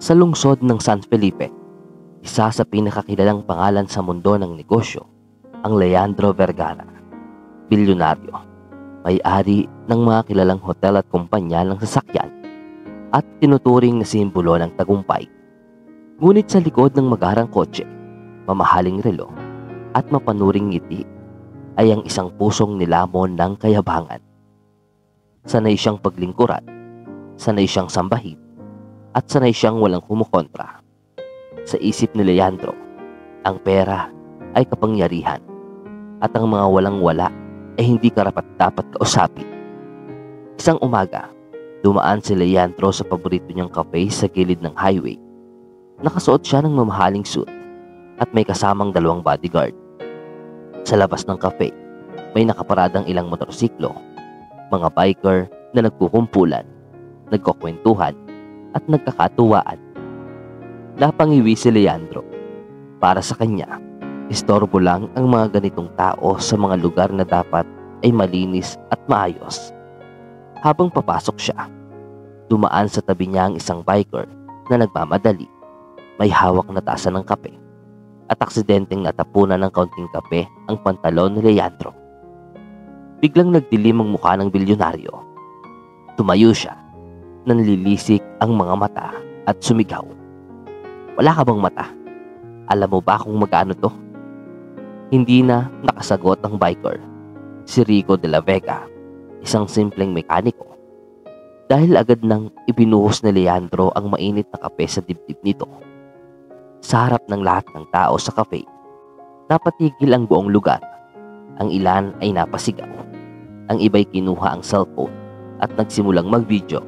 Sa lungsod ng San Felipe, isa sa pinakakilalang pangalan sa mundo ng negosyo, ang Leandro Vergara. Bilyonaryo, may-ari ng mga kilalang hotel at kumpanya ng sasakyan at tinuturing na simbolo ng tagumpay. Ngunit sa likod ng magarang kotse, mamahaling relo at mapanuring ngiti ay ang isang pusong nilamon ng kayabangan. Sanay siyang paglingkuran, sanay siyang sambahin, at sanay siyang walang kumukontra. Sa isip ni Leandro, ang pera ay kapangyarihan at ang mga walang-wala ay hindi karapat-dapat kausapin. Isang umaga, dumaan si Leandro sa paborito niyang cafe sa gilid ng highway. Nakasuot siya ng mamahaling suit at may kasamang 2 bodyguard. Sa labas ng cafe, may nakaparadang ilang motorsiklo, mga biker na nagkukumpulan, nagkukwentuhan at nagkakatuwaan. Napangiwi si Leandro. Para sa kanya, istorbo lang ang mga ganitong tao sa mga lugar na dapat ay malinis at maayos. Habang papasok siya, dumaan sa tabi niya ang isang biker na nagmamadali. May hawak na tasa ng kape at aksidenteng natapunan ng kaunting kape ang pantalon ni Leandro. Biglang nagdilim ang mukha ng bilyonaryo. Tumayo siya, nanlilisik ang mga mata at sumigaw. "Wala ka bang mata? Alam mo ba kung magkano to?" Hindi na nakasagot ang biker, si Rico de la Vega, isang simpleng mekaniko. Dahil agad nang ibinuhos ni Leandro ang mainit na kape sa dibdib nito. Sa harap ng lahat ng tao sa cafe, napatigil ang buong lugar. Ang ilan ay napasigaw. Ang iba'y kinuha ang cellphone at nagsimulang mag-video.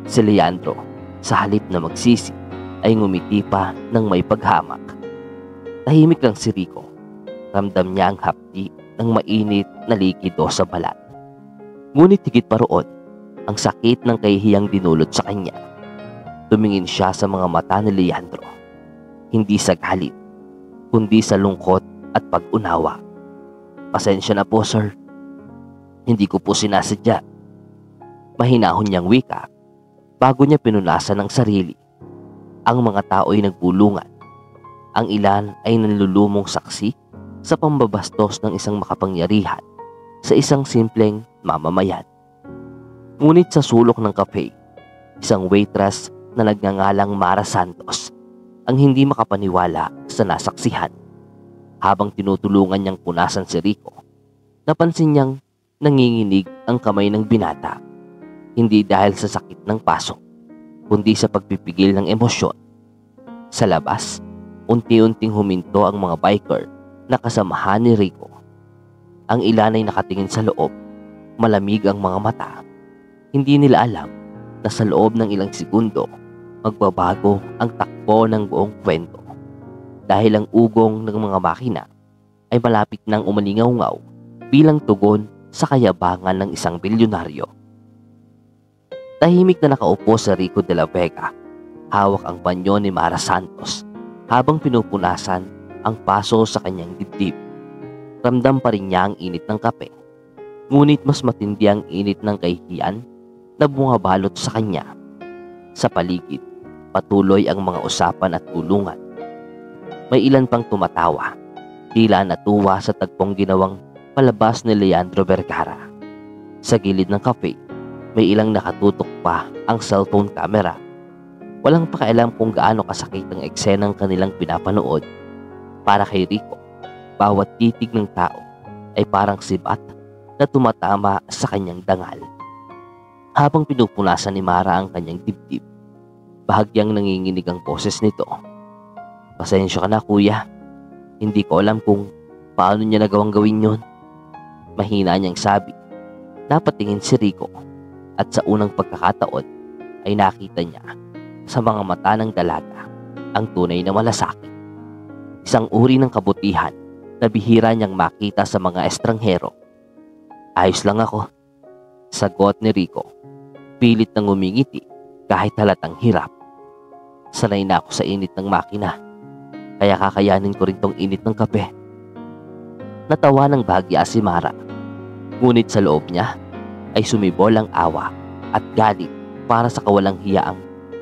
Si Leandro, sa halip na magsisi, ay ngumiti pa ng may paghamak. Tahimik lang si Rico. Ramdam niya ang hapdi ng mainit na likido sa balat. Ngunit higit pa roon, ang sakit ng kahihiyang dinulot sa kanya. Tumingin siya sa mga mata ni Leandro. Hindi sa galit, kundi sa lungkot at pag-unawa. "Pasensya na po, sir. Hindi ko po sinasadya." Mahinahon niyang wika bago niya pinunasan ang sarili. Ang mga tao ay nagbulungan. Ang ilan ay nanlulumong saksi sa pambabastos ng isang makapangyarihan sa isang simpleng mamamayan. Ngunit sa sulok ng cafe, isang waitress na nagngangalang Mara Santos ang hindi makapaniwala sa nasaksihan. Habang tinutulungan niyang punasan si Rico, napansin niyang nanginginig ang kamay ng binata. Hindi dahil sa sakit ng pasok, kundi sa pagpipigil ng emosyon. Sa labas, unti-unting huminto ang mga biker na kasamahan ni Rico. Ang ilan ay nakatingin sa loob, malamig ang mga mata. Hindi nila alam na sa loob ng ilang segundo, magbabago ang takbo ng buong kwento. Dahil ang ugong ng mga makina ay malapit nang umalingaw-ngaw bilang tugon sa kayabangan ng isang bilyonaryo. Tahimik na nakaupo si Rico de la Vega. Hawak ang panyo ni Mara Santos habang pinupunasan ang paso sa kanyang dibdib. Ramdam pa rin niya ang init ng kape. Ngunit mas matindi ang init ng kahihiyan na bumabalot sa kanya. Sa paligid, patuloy ang mga usapan at tulungan. May ilan pang tumatawa, tila natuwa sa tagpong ginawang palabas ni Leandro Vergara. Sa gilid ng cafe, may ilang nakatutok pa ang cellphone camera. Walang pakialam kung gaano kasakit ang eksenang kanilang pinapanood. Para kay Rico, bawat titig ng tao ay parang sibat na tumatama sa kanyang dangal. Habang pinupunasan ni Mara ang kanyang dibdib, bahagyang nanginginig ang boses nito. "Pasensya ka na, kuya. Hindi ko alam kung paano niya nagawang gawin yun." Mahina niyang sabi. Napatingin si Rico at sa unang pagkakataon ay nakita niya sa mga mata ng dalaga ang tunay na malasakit. Isang uri ng kabutihan na bihira niyang makita sa mga estranghero. "Ayos lang ako," sagot ni Rico. Pilit nang umingiti kahit halatang hirap. "Sanay na ako sa init ng makina, kaya kakayanin ko rin tong init ng kape." Natawa ng bahagya si Mara. Ngunit sa loob niya ay sumibol ang awa at galit para sa kawalang hiyaang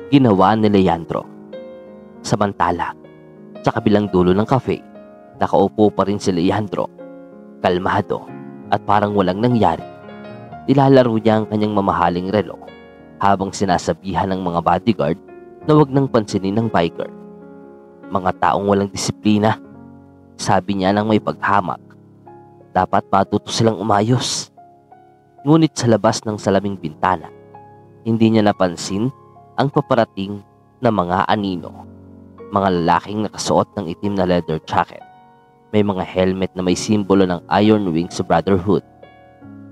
ginawa ni Leandro. Samantala, sa kabilang dulo ng cafe, nakaupo pa rin si Leandro, kalmado at parang walang nangyari. Nilalaro niya ang kanyang mamahaling relo habang sinasabihan ng mga bodyguard na wag nang pansinin ng biker. Mga taong walang disiplina, sabi niya nang may paghamak. Dapat matuto silang umayos. Ngunit sa labas ng salaming bintana, hindi niya napansin ang paparating na mga anino. Mga lalaking nakasuot ng itim na leather jacket. May mga helmet na may simbolo ng Iron Wings Brotherhood.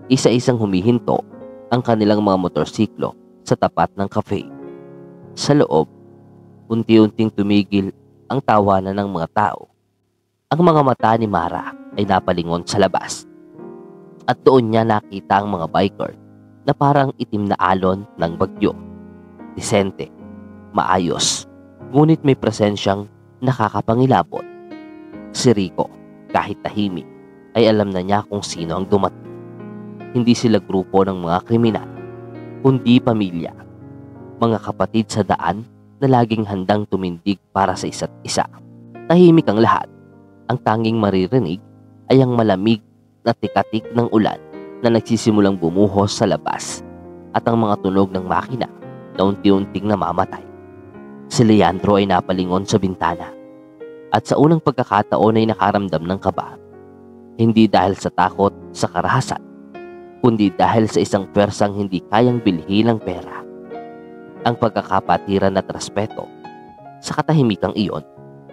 Isa-isang humihinto ang kanilang mga motorsiklo sa tapat ng cafe. Sa loob, unti-unting tumigil ang tawanan ng mga tao. Ang mga mata ni Mara ay napalingon sa labas. At doon niya nakita ang mga biker na parang itim na alon ng bagyo. Disente, maayos, ngunit may presensyang nakakapangilabot. Si Rico, kahit tahimik, ay alam na niya kung sino ang dumating. Hindi sila grupo ng mga kriminal, kundi pamilya. Mga kapatid sa daan na laging handang tumindig para sa isa't isa. Tahimik ang lahat. Ang tanging maririnig ay ang malamig na tikatik ng ulan na nagsisimulang bumuhos sa labas at ang mga tunog ng makina na unti-unting namamatay. Si Leandro ay napalingon sa bintana at sa unang pagkakataon ay nakaramdam ng kaba. Hindi dahil sa takot sa karahasan, kundi dahil sa isang pwersang hindi kayang bilhin ng pera. Ang pagkakapatiran at respeto. Sa katahimikang iyon,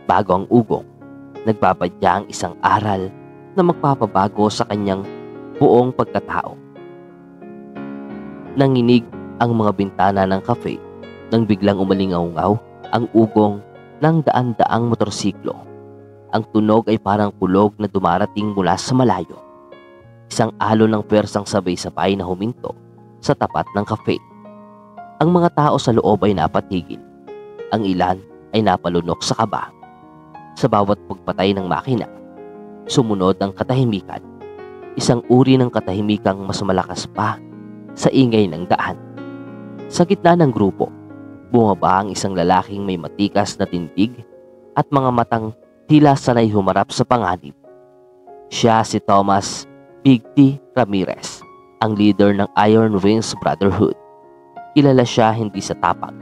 bago ang ugong, nagbabadya ang isang aral na magpapabago sa kanyang buong pagkatao. Nanginig ang mga bintana ng cafe nang biglang umalingaw-ngaw ang ugong ng daan-daang motorsiklo. Ang tunog ay parang kulog na dumarating mula sa malayo. Isang alon ng pwersang sabay-sabay na huminto sa tapat ng cafe. Ang mga tao sa loob ay napatigil. Ang ilan ay napalunok sa kaba. Sa bawat pagpatay ng makina, sumunod ang katahimikan. Isang uri ng katahimikang mas malakas pa sa ingay ng daan. Sa gitna ng grupo, bumaba ang isang lalaking may matikas na tindig at mga matang tila sanay humarap sa panganib. Siya si Thomas Big T. Ramirez, ang leader ng Iron Wings Brotherhood. Kilala siya hindi sa tapang,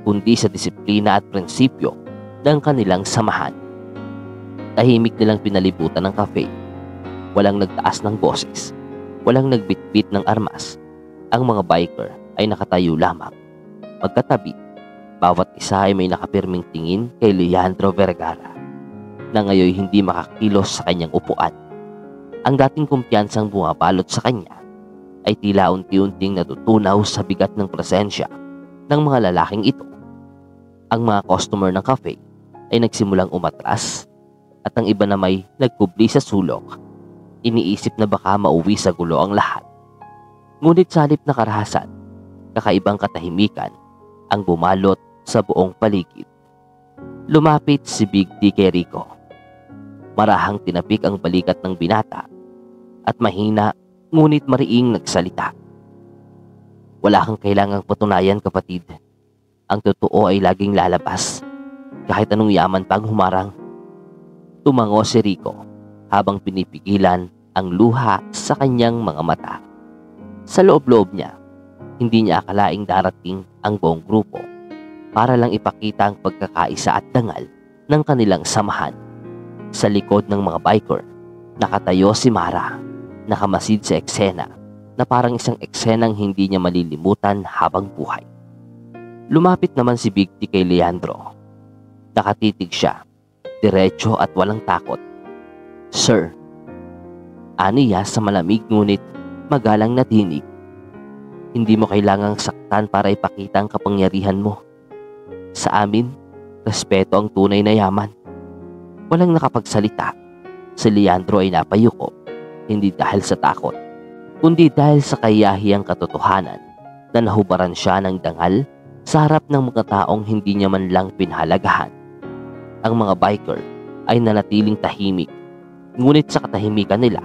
kundi sa disiplina at prinsipyo ng kanilang samahan. Tahimik nilang pinalibutan ng cafe. Walang nagtaas ng boses, walang nagbitbit ng armas. Ang mga biker ay nakatayo lamang. Magkatabi, bawat isa ay may nakapirming tingin kay Leandro Vergara, na ngayon hindi makakilos sa kanyang upuan. Ang dating kumpiyansang bumabalot sa kanya ay tila unti-unting natutunaw sa bigat ng presensya ng mga lalaking ito. Ang mga customer ng cafe ay nagsimulang umatras at ang iba na may nagkubli sa sulok. Iniisip na baka mauwi sa gulo ang lahat. Ngunit sa halip na karahasan, kakaibang katahimikan ang bumalot sa buong paligid. Lumapit si Big T kay Rico. Marahang tinapik ang balikat ng binata at mahina ngunit mariing nagsalita. Wala kang kailangang patunayan, kapatid. Ang totoo ay laging lalabas kahit anong yaman pang humarang. Tumango si Rico habang pinipigilan ang luha sa kanyang mga mata. Sa loob-loob niya, hindi niya akalaing darating ang buong grupo para lang ipakita ang pagkakaisa at dangal ng kanilang samahan. Sa likod ng mga biker, nakatayo si Mara, nakamasid sa eksena na parang isang eksenang hindi niya malilimutan habang buhay. Lumapit naman si Big T kay Leandro. Nakatitig siya, diretso at walang takot. "Sir," aniya sa malamig ngunit magalang na tinig, "hindi mo kailangang saktan para ipakita ang kapangyarihan mo. Sa amin, respeto ang tunay na yaman." Walang nakapagsalita. Si Leandro ay napayuko, hindi dahil sa takot, kundi dahil sa kayahiyang katotohanan na nahubaran siya ng dangal sa harap ng mga taong hindi niya man lang pinhalagahan. Ang mga biker ay nanatiling tahimik, ngunit sa katahimikan nila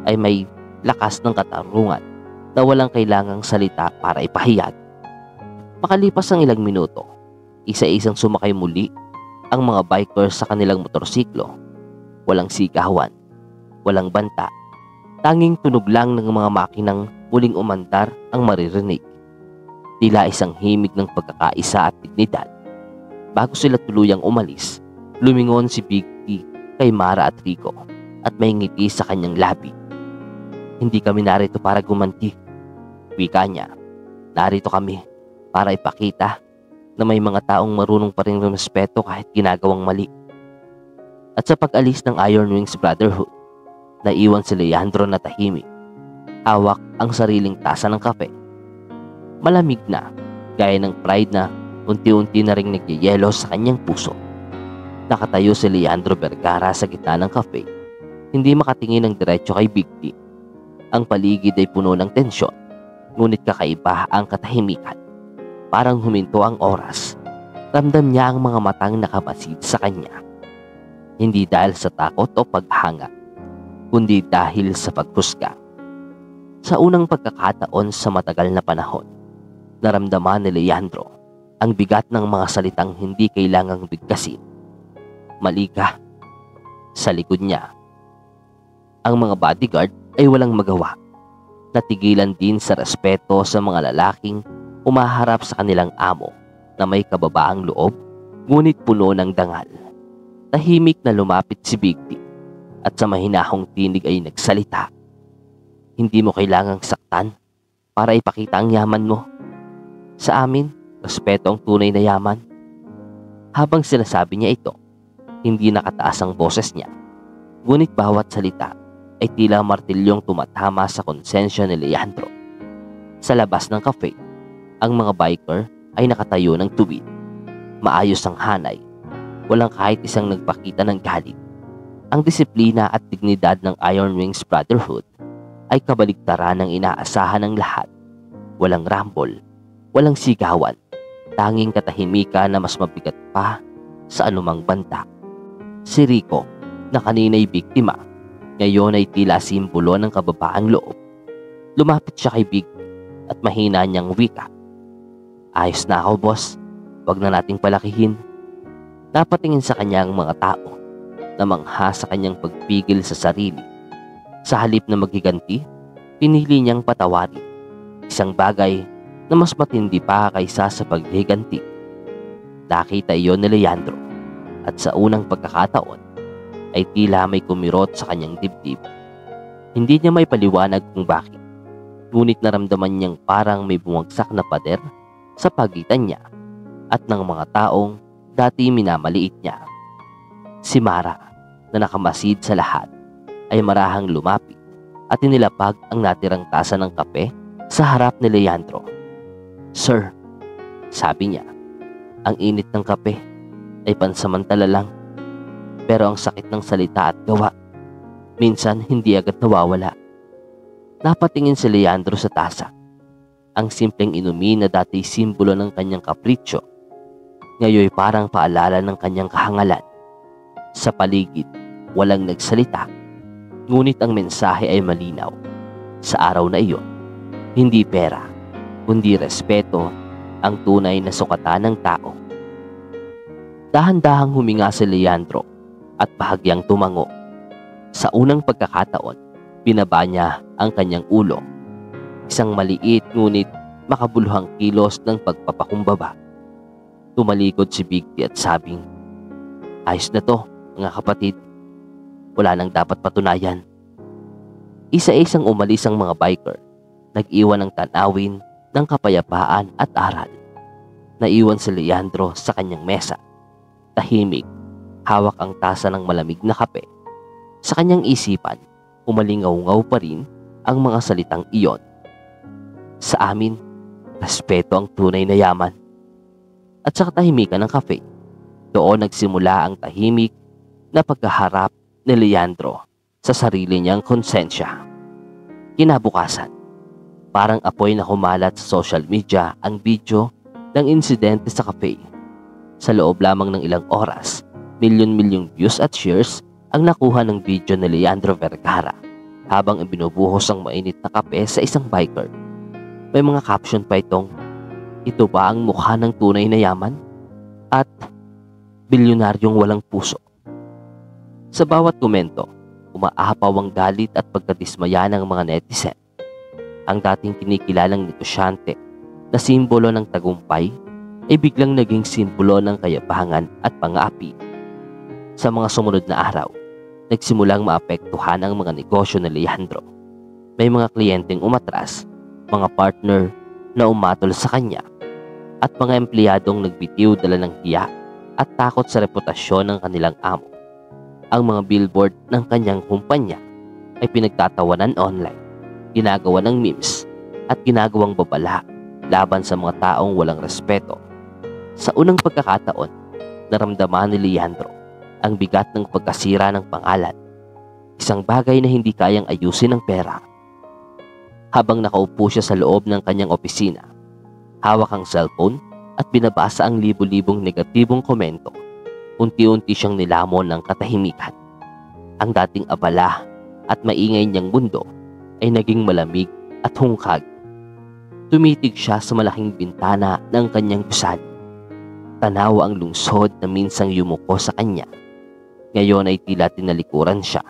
ay may lakas ng katarungan na walang kailangang salita para ipahayag. Makalipas ang ilang minuto, isa-isang sumakay muli ang mga bikers sa kanilang motorsiklo. Walang sigawan, walang banta. Tanging tunog lang ng mga makinang muling umandar ang maririnig. Tila isang himig ng pagkakaisa at dignidad. Bago sila tuluyang umalis, lumingon si Big T kay Mara at Rico at may ngiti sa kanyang labi. "Hindi kami narito para gumanti," wika niya. "Narito kami para ipakita na may mga taong marunong pa rin rumespeto kahit ginagawang mali." At sa pag-alis ng Iron Wings Brotherhood, naiwan si Leandro na tahimik. Hawak ang sariling tasa ng kape. Malamig na, gaya ng pride na unti-unti na ring nagyayelo sa kanyang puso. Nakatayo si Leandro Vergara sa gitna ng cafe, hindi makatingin ng diretso kay Big T. Ang paligid ay puno ng tensyon, ngunit kakaiba ang katahimikan. Parang huminto ang oras. Ramdam niya ang mga matang nakamasid sa kanya. Hindi dahil sa takot o paghanga, kundi dahil sa paghusga. Sa unang pagkakataon sa matagal na panahon, naramdaman ni Leandro ang bigat ng mga salitang hindi kailangang bigkasin. "Mali ka." Sa likod niya, ang mga bodyguard ay walang magawa. Natigilan din sa respeto sa mga lalaking umaharap sa kanilang amo na may kababaang loob, ngunit puno ng dangal. Tahimik na lumapit si Big T at sa mahinahong tinig ay nagsalita. "Hindi mo kailangang saktan para ipakita ang yaman mo. Sa amin, respeto ang tunay na yaman." Habang sinasabi niya ito, hindi nakataas ang boses niya. Ngunit bawat salita ay tila martilyong tumatama sa konsensya ni Leandro. Sa labas ng cafe, ang mga biker ay nakatayo ng tuwid. Maayos ang hanay. Walang kahit isang nagpakita ng galit. Ang disiplina at dignidad ng Iron Wings Brotherhood ay kabaligtaran ng inaasahan ng lahat. Walang rumble, walang sigawan, tanging katahimikan na mas mabigat pa sa anumang banta. Si Rico, na kanina'y biktima, ngayon ay tila simbolo ng kababaang loob. Lumapit siya kay Big at mahina niyang wika. "Ayos na ako, boss. Wag na nating palakihin." Napatingin sa kanya ang mga tao na mangha sa kanyang pagpigil sa sarili. Sa halip na maghiganti, pinili niyang patawarin. Isang bagay na mas matindi pa kaysa sa paghiganti. Nakita iyon ni Leandro at sa unang pagkakataon ay tila may kumirot sa kanyang dibdib. Hindi niya may paliwanag kung bakit, ngunit naramdaman niyang parang may bumagsak na pader sa pagitan niya at ng mga taong dati minamaliit niya. Si Mara, na nakamasid sa lahat, ay marahang lumapit at inilapag ang natirang tasa ng kape sa harap ni Leandro. "Sir," sabi niya, "ang init ng kape ay pansamantala lang, pero ang sakit ng salita at gawa, minsan hindi agad nawawala." Napatingin si Leandro sa tasa. Ang simpleng inumin na dati simbolo ng kanyang kapritsyo, ngayon parang paalala ng kanyang kahangalan. Sa paligid, walang nagsalita, ngunit ang mensahe ay malinaw. Sa araw na iyon, hindi pera, kundi respeto ang tunay na sukatan ng tao. Dahan-dahang huminga si Leandro at bahagyang tumango. Sa unang pagkakataon, binaba niya ang kanyang ulo. Isang maliit ngunit makabuluhang kilos ng pagpapakumbaba. Tumalikod si Big T at sabing, "Ayos na to, mga kapatid. Wala nang dapat patunayan." Isa-isang umalis ang mga biker. Nag-iwan ng tanawin ng kapayapaan at aral. Naiwan si Leandro sa kanyang mesa. Tahimik, hawak ang tasa ng malamig na kape. Sa kanyang isipan, umalingaw-ngaw pa rin ang mga salitang iyon. "Sa amin, respeto ang tunay na yaman." At sa katahimikan ng cafe, doon nagsimula ang tahimik na pagkaharap ni Leandro sa sarili niyang konsensya. Kinabukasan, parang apoy na kumalat sa social media ang video ng insidente sa cafe. Sa loob lamang ng ilang oras, milyon-milyong views at shares ang nakuha ng video ni Leandro Vergara habang ibinubuhos ang mainit na kape sa isang biker. May mga caption pa itong, "Ito ba ang mukha ng tunay na yaman?" At bilyonaryong walang puso. Sa bawat komento, umaapaw ang galit at pagkadismaya ng mga netizen. Ang dating kinikilalang negosyante na simbolo ng tagumpay ay biglang naging simbolo ng kayabangan at pang-aapi. Sa mga sumunod na araw, nagsimulang maapektuhan ang mga negosyo ni Leandro. May mga kliyenteng umatras, mga partner na umatol sa kanya, at mga empleyadong nagbitiw dala ng hiya at takot sa reputasyon ng kanilang amo. Ang mga billboard ng kanyang kumpanya ay pinagtatawanan online, ginagawa ng memes at ginagawang babala laban sa mga taong walang respeto. Sa unang pagkakataon, naramdaman ni Leandro ang bigat ng pagkasira ng pangalan, isang bagay na hindi kayang ayusin ng pera. Habang nakaupo siya sa loob ng kanyang opisina, hawak ang cellphone at binabasa ang libu-libong negatibong komento, unti-unti siyang nilamon ng katahimikan. Ang dating abala at maingay niyang mundo ay naging malamig at hungkag. Tumitig siya sa malaking bintana ng kanyang gusali. Tanaw ang lungsod na minsang yumuko sa kanya. Ngayon ay tila tinalikuran siya.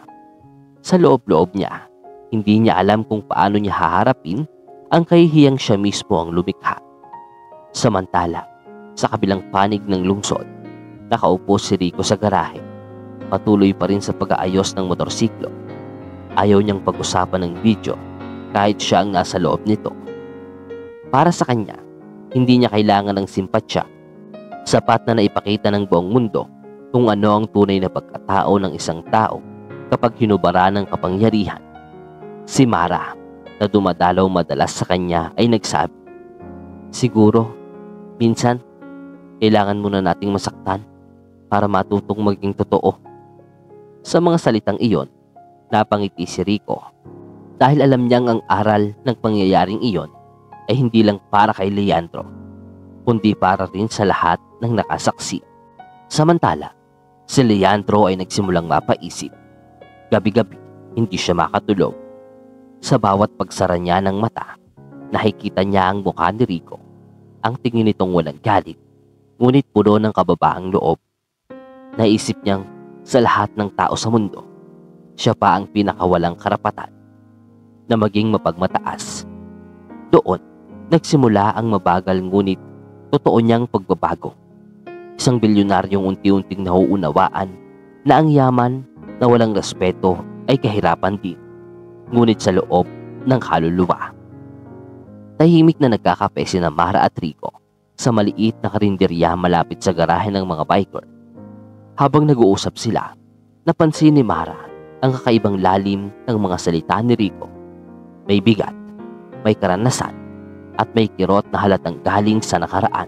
Sa loob-loob niya, hindi niya alam kung paano niya haharapin ang kahihiyang siya mismo ang lumikha. Samantala, sa kabilang panig ng lungsod, nakaupo si Rico sa garahe. Patuloy pa rin sa pag-aayos ng motorsiklo. Ayaw niyang pag-usapan ng video kahit siya ang nasa loob nito. Para sa kanya, hindi niya kailangan ng simpatsya. Sapat na naipakita ng buong mundo kung ano ang tunay na pagkatao ng isang tao kapag hinubara ng kapangyarihan. Si Mara, na dumadalaw madalas sa kanya, ay nagsabi, "Siguro, minsan, kailangan muna nating masaktan para matutong maging totoo." Sa mga salitang iyon, napangiti si Rico dahil alam niyang ang aral ng pangyayaring iyon ay hindi lang para kay Leandro, kundi para rin sa lahat ng nakasaksi. Samantala, si Leandro ay nagsimulang mapaisip. Gabi-gabi, hindi siya makatulog. Sa bawat pagsara niya ng mata, nakikita niya ang mukha ni Rico. Ang tingin nitong walang galit, ngunit puno ng kababaang loob. Naisip niyang sa lahat ng tao sa mundo, siya pa ang pinakawalang karapatan na maging mapagmataas. Doon, nagsimula ang mabagal ngunit totoo niyang pagbabago. Isang bilyonaryong unti-unting nauunawaan na ang yaman na walang respeto ay kahirapan din, ngunit sa loob ng kaluluwa. Tahimik na nagkakape sina Mara at Rico sa maliit na karinderya malapit sa garahe ng mga biker. Habang nag-uusap sila, napansin ni Mara ang kakaibang lalim ng mga salita ni Rico. May bigat, may karanasan, at may kirot na halatang galing sa nakaraan.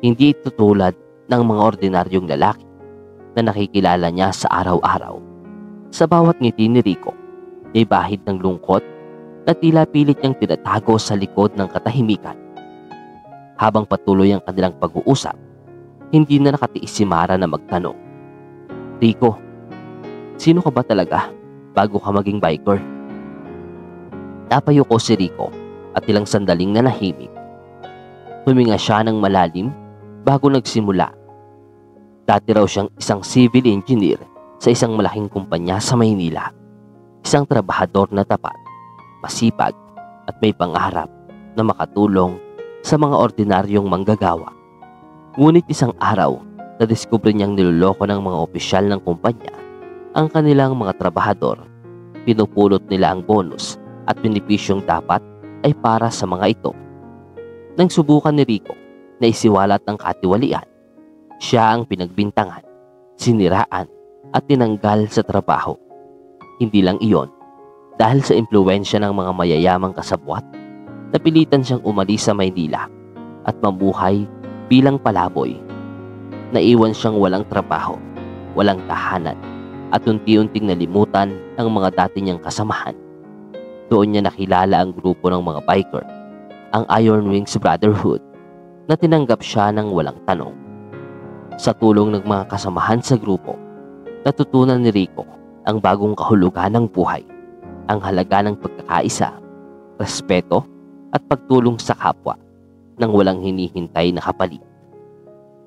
Hindi ito tulad ng mga ordinaryong lalaki na nakikilala niya sa araw-araw. Sa bawat ngiti ni Rico, may bahid ng lungkot na tila pilit niyang tinatago sa likod ng katahimikan. Habang patuloy ang kanilang pag-uusap, hindi na nakatiis si Mara na magtanong, "Rico, sino ka ba talaga bago ka maging biker?" Napayuko si Rico at ilang sandaling nanahimik. Huminga siya ng malalim bago nagsimula. Dati raw siyang isang civil engineer sa isang malaking kumpanya sa Maynila. Isang trabahador na tapat, masipag at may pangarap na makatulong sa mga ordinaryong manggagawa. Ngunit isang araw, nadiskubre niyang niloloko ng mga opisyal ng kumpanya ang kanilang mga trabahador. Pinupulot nila ang bonus at benepisyong dapat ay para sa mga ito. Nang subukan ni Rico na isiwalat ang katiwalian, siya ang pinagbintangan, siniraan at tinanggal sa trabaho. Hindi lang iyon, dahil sa impluwensya ng mga mayayamang kasabwat, napilitan siyang umalis sa Maynila at mamuhay bilang palaboy. Naiwan siyang walang trabaho, walang tahanan, at unti-unting nalimutan ang mga dati niyang kasamahan. Doon niya nakilala ang grupo ng mga biker, ang Iron Wings Brotherhood, na tinanggap siya ng walang tanong. Sa tulong ng mga kasamahan sa grupo, natutunan ni Rico ang bagong kahulugan ng buhay, ang halaga ng pagkakaisa, respeto at pagtulong sa kapwa nang walang hinihintay na kapalit.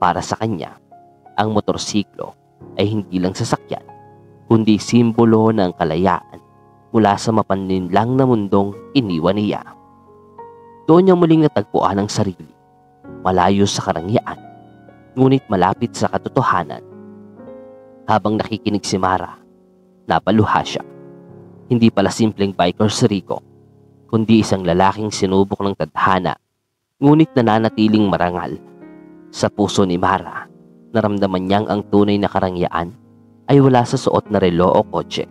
Para sa kanya, Ang motorsiklo ay hindi lang sasakyan, kundi simbolo ng kalayaan mula sa mapaninlang na mundong iniwan niya. Doon niya muling natagpuan ang sarili, malayo sa karangyaan, ngunit malapit sa katotohanan. Habang nakikinig si Mara, napaluha siya. Hindi pala simpleng biker si Rico, kundi isang lalaking sinubok ng tadhana, ngunit nananatiling marangal. Sa puso ni Mara, naramdaman niyang ang tunay na karangyaan ay wala sa suot na relo o kotse,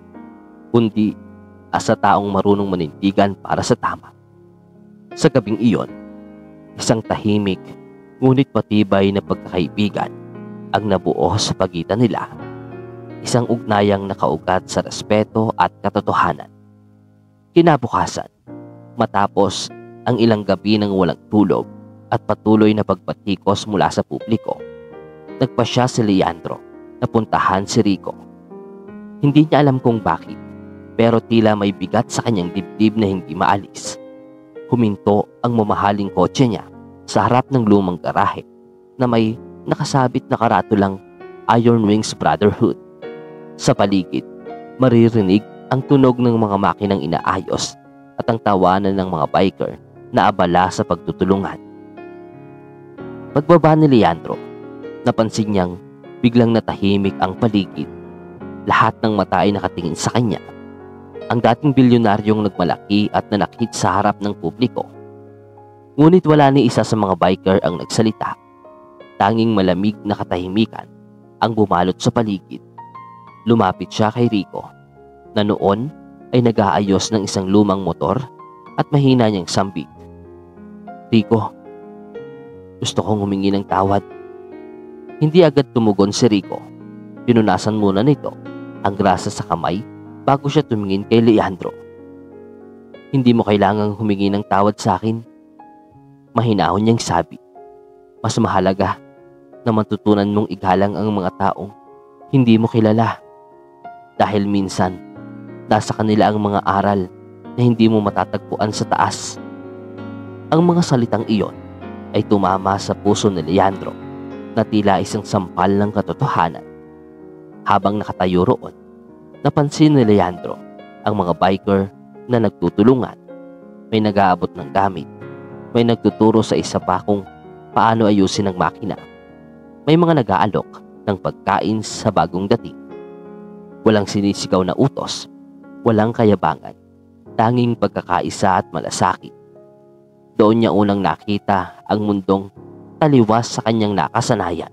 kundi sa taong marunong manindigan para sa tama. Sa gabing iyon, isang tahimik ngunit matibay na pagkakaibigan ang nabuo sa pagitan nila. Isang ugnayang nakaugat sa respeto at katotohanan. Kinabukasan, matapos ang ilang gabi ng walang tulog at patuloy na pagpatikos mula sa publiko, nagpasya si Leandro na puntahan si Rico. Hindi niya alam kung bakit, pero tila may bigat sa kanyang dibdib na hindi maalis. Huminto ang mamahaling kotse niya sa harap ng lumang garahe na may nakasabit na karatulang Iron Wings Brotherhood. Sa paligid, maririnig ang tunog ng mga makinang inaayos at ang tawanan ng mga biker na abala sa pagtutulungan. Pagbaba ni Leandro, napansin niyang biglang natahimik ang paligid. Lahat ng mata ay nakatingin sa kanya. Ang dating bilyonaryong nagmalaki at nanakit sa harap ng publiko. Ngunit wala ni isa sa mga biker ang nagsalita. Tanging malamig na katahimikan ang bumalot sa paligid. Lumapit siya kay Rico, na noon ay nag-aayos ng isang lumang motor at mahina niyang sambit. Rico, gusto kong humingi ng tawad. Hindi agad tumugon si Rico. Pinunasan muna nito ang grasa sa kamay bago siya tumingin kay Leandro. Hindi mo kailangang humingi ng tawad sa akin. Mahinahon niyang sabi. Mas mahalaga na matutunan mong igalang ang mga taong hindi mo kilala. Dahil minsan, nasa kanila ang mga aral na hindi mo matatagpuan sa taas. Ang mga salitang iyon ay tumama sa puso ni Leandro na tila isang sampal ng katotohanan. Habang nakatayo roon, napansin ni Leandro ang mga biker na nagtutulungan. May nag-aabot ng gamit. May nagtuturo sa isa pa kung paano ayusin ang makina. May mga nag-aalok ng pagkain sa bagong dating. Walang sinisigaw na utos, walang kayabangan, tanging pagkakaisa at malasakit. Doon niya unang nakita ang mundong taliwas sa kanyang nakasanayan.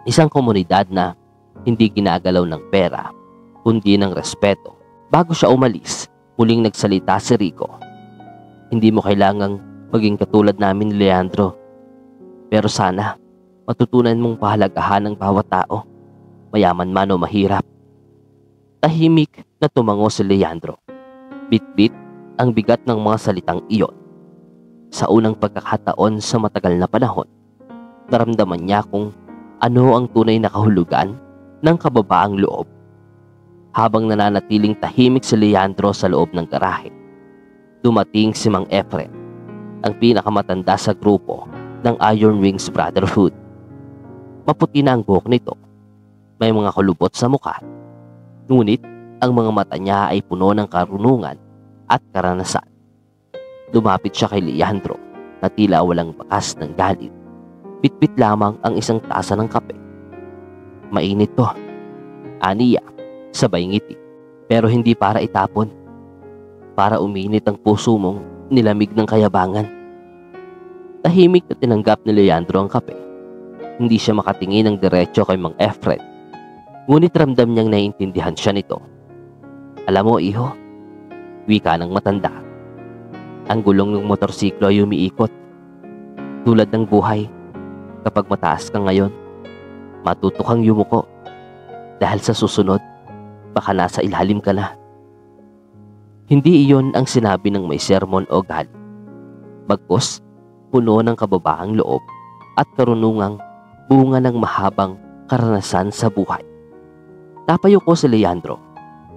Isang komunidad na hindi ginagalaw ng pera, kundi ng respeto. Bago siya umalis, muling nagsalita si Rico. Hindi mo kailangang maging katulad namin ni Leandro. Pero sana, matutunan mong pahalagahan ng bawat tao, mayaman man o mahirap. Tahimik na tumango si Leandro. Bit-bit ang bigat ng mga salitang iyon. Sa unang pagkakataon sa matagal na panahon, naramdaman niya kung ano ang tunay na kahulugan ng kababaang loob. Habang nananatiling tahimik si Leandro sa loob ng garahe, dumating si Mang Efren, ang pinakamatanda sa grupo ng Iron Wings Brotherhood. Maputi na ang buhok nito. May mga kulubot sa mukha. Ngunit ang mga mata niya ay puno ng karunungan at karanasan. Lumapit siya kay Leandro na tila walang bakas ng galit. Bitbit lamang ang isang tasa ng kape. Mainit to, aniya, sabay ngiti. Pero hindi para itapon. Para uminit ang puso mong nilamig ng kayabangan. Tahimik na tinanggap ni Leandro ang kape. Hindi siya makatingin ng diretso kay Mang Efren. Ngunit ramdam niyang naiintindihan siya nito. Alam mo, iho, wika ng matanda. Ang gulong ng motorsiklo ay umiikot. Tulad ng buhay, kapag mataas ka ngayon, matuto kang yumuko. Dahil sa susunod, baka nasa ilalim ka na. Hindi iyon ang sinabi ng may sermon o galit. Bagkus, puno ng kababaang loob at karunungang bunga ng mahabang karanasan sa buhay. Napayuko si Leandro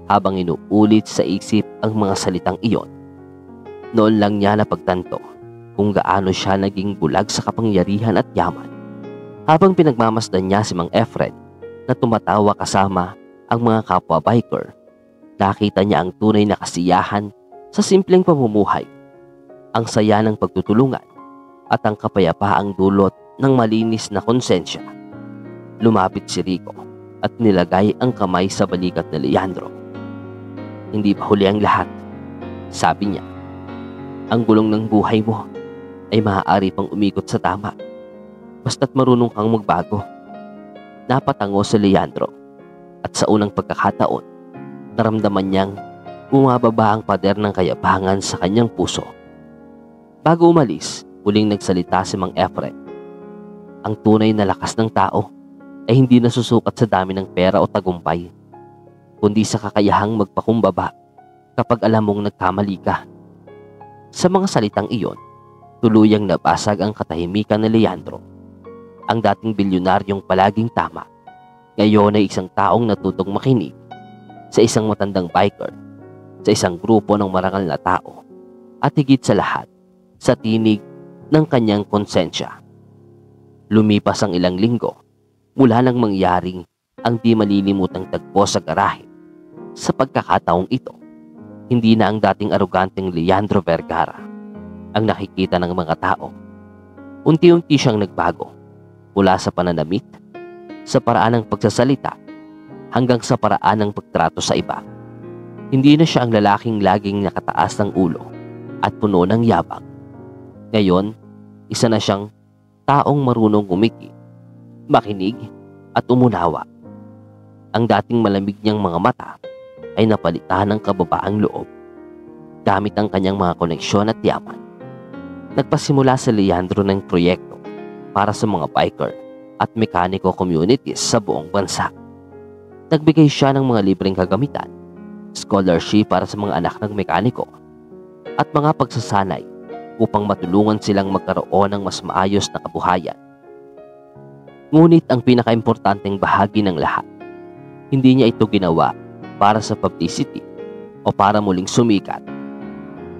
habang inuulit sa isip ang mga salitang iyon. Noon lang niya napagtanto kung gaano siya naging bulag sa kapangyarihan at yaman. Habang pinagmamasdan niya si Mang Efren na tumatawa kasama ang mga kapwa biker, nakita niya ang tunay na kasiyahan sa simpleng pamumuhay, ang saya ng pagtutulungan at ang kapayapaang dulot ng malinis na konsensya. Lumapit si Rico at nilagay ang kamay sa balikat ni Leandro. "Hindi pa huli ang lahat," sabi niya. "Ang gulong ng buhay mo ay maaari pang umikot sa tama, basta't marunong kang magbago." Napatango si Leandro at sa unang pagkakataon, naramdaman niyang bumababa ang pader ng kayabangan sa kanyang puso. Bago umalis, muling nagsalita si Mang Efren. "Ang tunay na lakas ng tao ay hindi nasusukat sa dami ng pera o tagumpay, kundi sa kakayahang magpakumbaba kapag alam mong nagkamali ka." Sa mga salitang iyon, tuluyang nabasag ang katahimikan ni Leandro. Ang dating bilyonaryong palaging tama, ngayon ay isang taong natutong makinig sa isang matandang biker, sa isang grupo ng marangal na tao, at higit sa lahat, sa tinig ng kanyang konsensya. Lumipas ang ilang linggo mula nang mangyaring ang di malilimutang tagpo sa garahe. Sa pagkakataong ito, hindi na ang dating aroganteng Leandro Vergara ang nakikita ng mga tao. Unti-unti siyang nagbago, mula sa pananamit, sa paraan ng pagsasalita, hanggang sa paraan ng pagtrato sa iba. Hindi na siya ang lalaking laging nakataas ng ulo at puno ng yabang. Ngayon, isa na siyang taong marunong umiki, makinig at umunawa. Ang dating malamig niyang mga mata ay napalitan ng kababaang loob. Gamit ang kanyang mga koneksyon at yaman, nagpasimula si Leandro ng proyekto para sa mga biker at mekaniko communities sa buong bansa. Nagbigay siya ng mga libreng kagamitan, scholarship para sa mga anak ng mekaniko, at mga pagsasanay upang matulungan silang magkaroon ng mas maayos na kabuhayan. Ngunit ang pinakaimportanteng bahagi ng lahat, hindi niya ito ginawa para sa publicity o para muling sumikat.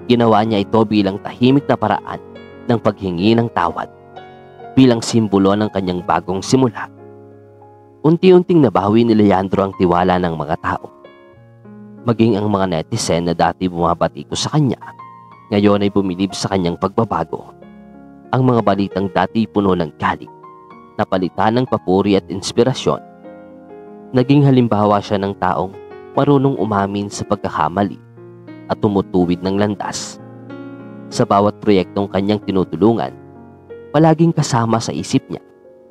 Ginawa niya ito bilang tahimik na paraan ng paghingi ng tawad, bilang simbolo ng kanyang bagong simula. Unti-unting nabawi ni Leandro ang tiwala ng mga tao. Maging ang mga netizen na dati bumabati ko sa kanya, ngayon ay bumilib sa kanyang pagbabago. Ang mga balitang dati puno ng galit, napalitan ng papuri at inspirasyon. Naging halimbawa siya ng taong marunong umamin sa pagkakamali at tumutuwid ng landas. Sa bawat proyektong kanyang tinutulungan, palaging kasama sa isip niya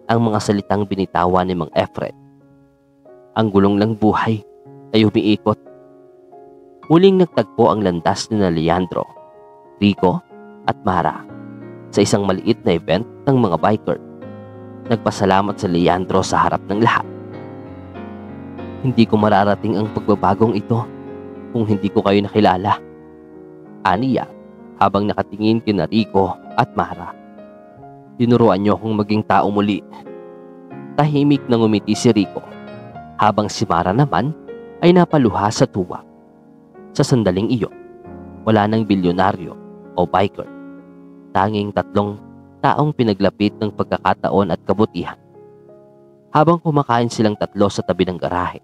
ang mga salitang binitawan ni Mang Efren. Ang gulong ng buhay ay umiikot. Muling nagtagpo ang landas ni Leandro, Rico at Mara sa isang maliit na event ng mga biker. Nagpasalamat si Leandro sa harap ng lahat. "Hindi ko mararating ang pagbabagong ito kung hindi ko kayo nakilala," aniya habang nakatingin kina Rico at Mara. "Tinuruan niyo akong maging tao muli." Tahimik na ngumiti si Rico, habang si Mara naman ay napaluha sa tuwa. Sa sandaling iyon, wala nang bilyonaryo o biker. Tanging tatlong taong pinaglapit ng pagkakataon at kabutihan. Habang kumakain silang tatlo sa tabi ng garahe,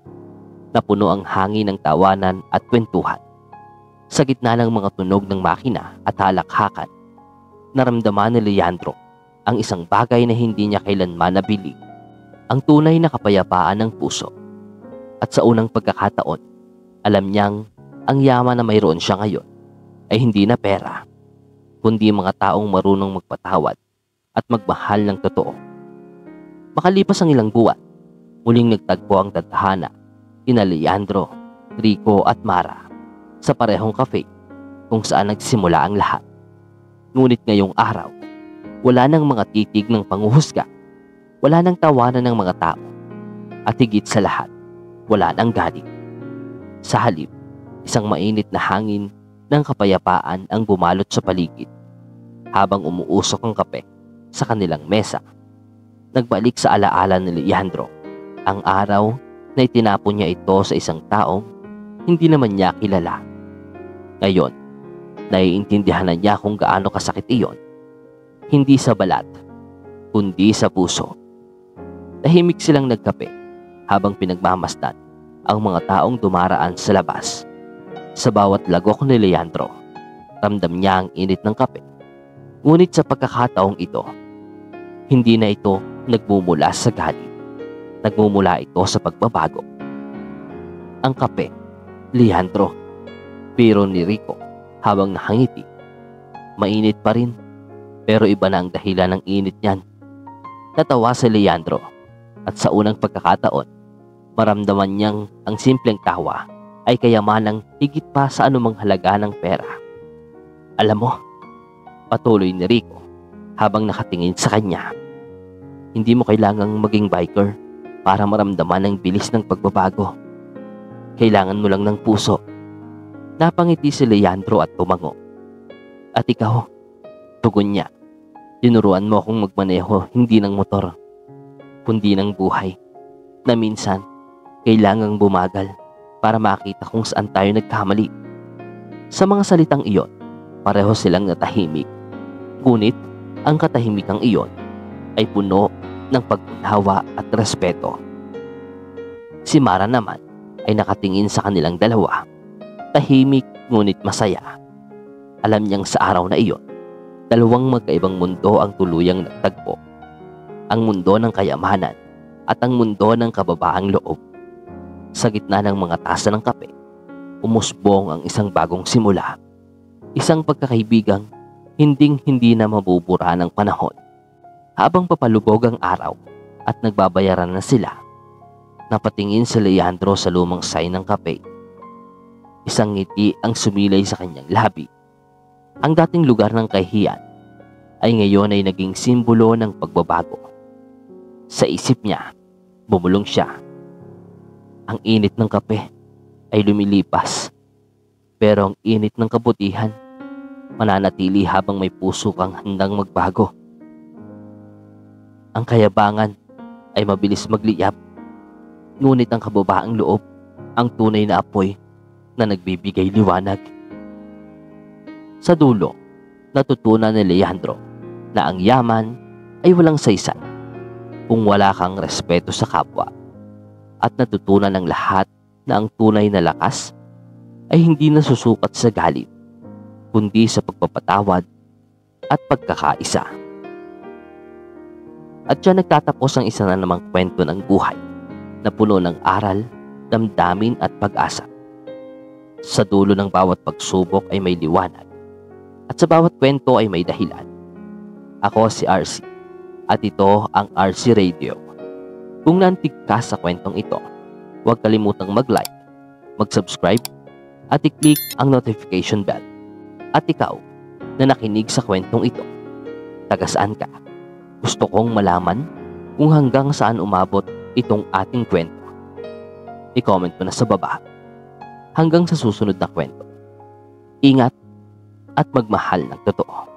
napuno ang hangin ng tawanan at kwentuhan. Sa gitna ng mga tunog ng makina at halakhakan, naramdaman ni Leandro ang isang bagay na hindi niya kailanman nabili, ang tunay na kapayapaan ng puso. At sa unang pagkakataon, alam niyang ang yaman na mayroon siya ngayon ay hindi na pera, kundi mga taong marunong magpatawad at magmahal ng totoo. Makalipas ang ilang buwan, muling nagtagpo ang tadhana kina Leandro, Rico at Mara sa parehong cafe kung saan nagsimula ang lahat. Ngunit ngayong araw, wala nang mga titig ng panghuhusga, wala nang tawanan ng mga tao, at higit sa lahat, wala nang galit. Sa halip, isang mainit na hangin ng kapayapaan ang bumalot sa paligid. Habang umuusok ang kape sa kanilang mesa, nagbalik sa alaala ni Leandro ang araw na itinapon niya ito sa isang taong hindi naman niya kilala. Ngayon, naiintindihan na niya kung gaano kasakit iyon, hindi sa balat, kundi sa puso. Tahimik silang nagkape habang pinagmamasdan ang mga taong dumaraan sa labas. Sa bawat lagok ni Leandro, ramdam niya ang init ng kape. Ngunit sa pagkakataong ito, hindi na ito nagmumula sa galit. Nagmumula ito sa pagbabago. Ang kape, Leandro, biro ni Rico habang nakangiti. Mainit pa rin, pero iba na ang dahilan ng init niyan. Natawa si Leandro at sa unang pagkakataon, maramdaman niyang ang simpleng tawa ay kayamanang higit pa sa anumang halaga ng pera. Alam mo, patuloy ni Rico habang nakatingin sa kanya, hindi mo kailangang maging biker para maramdaman ang bilis ng pagbabago. Kailangan mo lang ng puso. Napangiti si Leandro at tumango. At ikaw, tugon niya, tinuruan mo akong magmaneho hindi ng motor, kundi ng buhay, na minsan kailangang bumagal para makita kung saan tayo nagkamali. Sa mga salitang iyon, pareho silang natahimik. Ngunit ang katahimikang iyon ay puno ng pag-unawa at respeto. Si Mara naman ay nakatingin sa kanilang dalawa, tahimik ngunit masaya. Alam niyang sa araw na iyon, dalawang magkaibang mundo ang tuluyang nagtagpo. Ang mundo ng kayamanan at ang mundo ng kababaang loob. Sa gitna ng mga tasa ng kape, umusbong ang isang bagong simula. Isang pagkakaibigang hinding-hindi na mabubura ng panahon. Habang papalubog ang araw at nagbabayaran na sila, napatingin si Leandro sa lumang sign ng kape. Isang ngiti ang sumilay sa kanyang labi. Ang dating lugar ng kahihiyan ay ngayon ay naging simbolo ng pagbabago. Sa isip niya, bumulong siya. Ang init ng kape ay lumilipas, pero ang init ng kabutihan mananatili habang may puso kang handang magbago. Ang kayabangan ay mabilis magliyab, ngunit ang kababaang loob ang tunay na apoy na nagbibigay liwanag. Sa dulo, natutunan ni Leandro na ang yaman ay walang saysay kung wala kang respeto sa kapwa, at natutunan ng lahat na ang tunay na lakas ay hindi nasusukat sa galit, kundi sa pagpapatawad at pagkakaisa. At siya nagtatapos ang isa na namang kwento ng buhay na puno ng aral, damdamin at pag-asa. Sa dulo ng bawat pagsubok ay may liwanag, at sa bawat kwento ay may dahilan. Ako si RC, at ito ang RC Radio. Kung nantig ka sa kwentong ito, huwag kalimutang mag-like, mag-subscribe, at i-click ang notification bell. At ikaw na nakinig sa kwentong ito, taga saan ka? Gusto kong malaman kung hanggang saan umabot itong ating kwento. I-comment mo na sa baba. Hanggang sa susunod na kwento. Ingat at magmahal ng totoo.